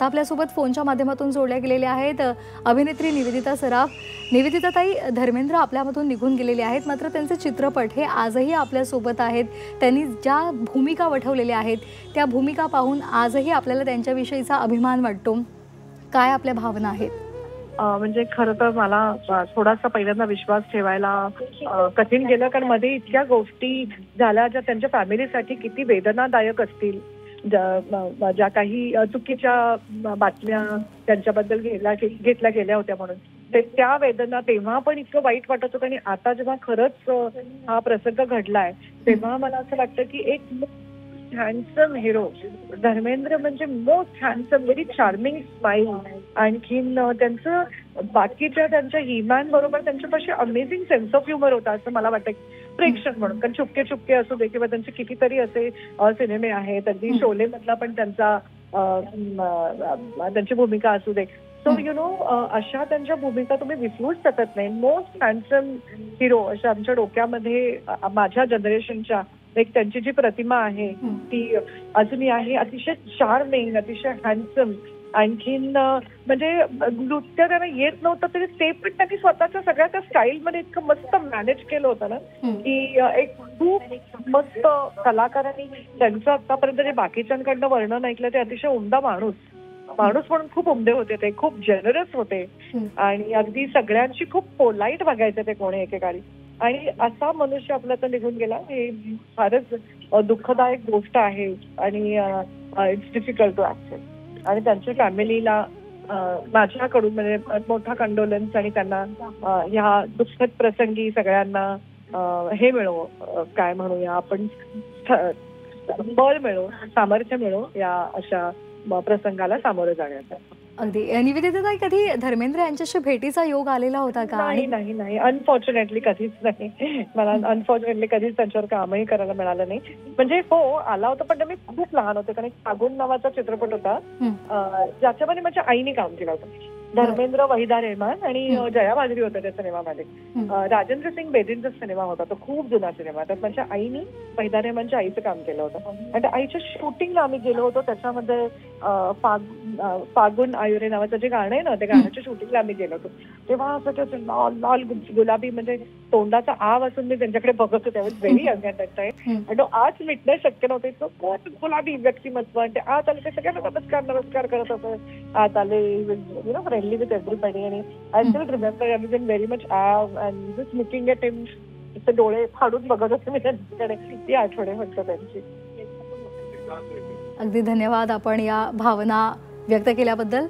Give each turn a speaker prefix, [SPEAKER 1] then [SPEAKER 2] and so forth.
[SPEAKER 1] आता आपल्यासोबत फोनच्या माध्यमातून जोडल्या गेलेल्या आहेत अभिनेत्री निवेदिता सराफ। निवेदिता ताई, धर्मेंद्र आपल्यामधून निघून गेलेले आहेत, मात्र त्यांचे चित्रपट हे आजही आपल्यासोबत आहेत। त्यांनी ज्या भूमिका वठवलेल्या आहेत त्या भूमिका पाहून आजही आपल्याला त्यांच्याविषयीचा अभिमान वाटतो। काय आपल्या भावना आहेत?
[SPEAKER 2] म्हणजे खरं तर मला थोडासा पहिल्यांदा विश्वास ठेवायला कठीण गेलं, कारण मध्ये इतक्या गोष्टी झाल्या ज्या त्यांच्या फॅमिलीसाठी किती वेदनादायक असतील। ज्या काही चुकीच्या बातम्या त्यांच्याबद्दल घेतल्या गेल्या होत्या म्हणून त्या वेदना तेव्हा पण इतकं वाईट वाटत होतं, आणि आता जेव्हा खरंच हा प्रसंग घडलाय तेव्हा मला असं वाटतं की एक हँडसम हिरो धर्मेंद्र म्हणजे most handsome, very charming smile, आणखीन त्यांचं बाकीच्या त्यांच्या हिमॅन बरोबर त्यांच्यापाशी अमेझिंग सेन्स ऑफ ह्युमर होता असं मला वाटतं प्रेक्षक म्हणून। कारण चुपके चुपके असू दे किंवा त्यांचे कितीतरी असे सिनेमे आहेत, अगदी शोले मधला पण त्यांची भूमिका असू दे। सो यु नो अशा त्यांच्या भूमिका तुम्ही विसरूच शकत नाही। मोस्ट हँडसम हिरो अशा आमच्या डोक्यामध्ये माझ्या जनरेशनच्या एक त्यांची जी प्रतिमा आहे ती अजूनही आहे। अतिशय चार्मिंग, अतिशय हँडसम, आणखीन म्हणजे नृत्य त्यांना येत नव्हतं तरी ते पण त्यांनी स्वतःच्या सगळ्या त्या स्टाईलमध्ये इतकं मस्त मॅनेज केलं होतं ना की एक खूप मस्त कलाकारांनी त्यांचं आतापर्यंत जे बाकीच्यांकडनं वर्णन ऐकलं ते अतिशय उमदा माणूस म्हणून खूप उमदे होते, ते खूप जेनरस होते आणि अगदी सगळ्यांशी खूप पोलाईट वागायचे ते कोणी एकेकाळी। आणि असा मनुष्य आपला तर निघून गेला हे फारच दुःखदायक गोष्ट आहे आणि इट्स डिफिकल्ट टू ऍक्सेप्ट। आणि त्यांच्या फॅमिलीला माझ्याकडून म्हणजे मोठा कंडोलन्स, आणि त्यांना ह्या दुःखद प्रसंगी सगळ्यांना हे मिळो, काय म्हणूया आपण, बळ मिळो, सामर्थ्य मिळो या अशा प्रसंगाला सामोरं जाण्याचा।
[SPEAKER 1] अगदी निवेदिता ताई, कधी धर्मेंद्र यांच्याशी भेटीचा योग आलेला होता का?
[SPEAKER 2] नाही, अनफॉर्च्युनेटली कधीच नाही। मला अनफॉर्च्युनेटली कधीच त्यांच्यावर कामही करायला मिळालं नाही। म्हणजे हो आला होता, पण मी खूप लहान होते, कारण फागुन नावाचा चित्रपट होता ज्याच्यामध्ये माझ्या आईने काम केलं होतं। धर्मेंद्र, वहिदा रेहमान आणि जया बाजरी होत्या त्या सिनेमामध्ये। राजेंद्र सिंग बेदींचा सिनेमा होता तो, खूप जुना सिनेमा। त्यात माझ्या आईनी वहिदा रेहमानच्या आईचं काम केलं होतं, आणि आईच्या शूटिंगला आम्ही गेलो होतो। त्याच्यामध्ये फागुन आयुरे नावाचं जे गाणं आहे ना, त्या गाण्याच्या शूटिंगला आम्ही गेलो होतो। तेव्हा असं लाल लाल गुलाबी म्हणजे तोंडाचा आव असून मी त्यांच्याकडे बघत होते, very young at that time. आणि तो आज मिटणं शक्य नव्हतं, इतकं खूप गुलाबी व्यक्तिमत्व, आणि ते आत आले ते सगळ्यांना नमस्कार करत होते, आत आले, you know, friendly with everybody. आणि I still remember I was in very much awe and just looking at him, ते डोळे फाडून बघत होते मी त्यांच्याकडे। ती आठवणे म्हणतो त्यांची।
[SPEAKER 1] अगदी धन्यवाद आपण या भावना व्यक्त केल्याबद्दल।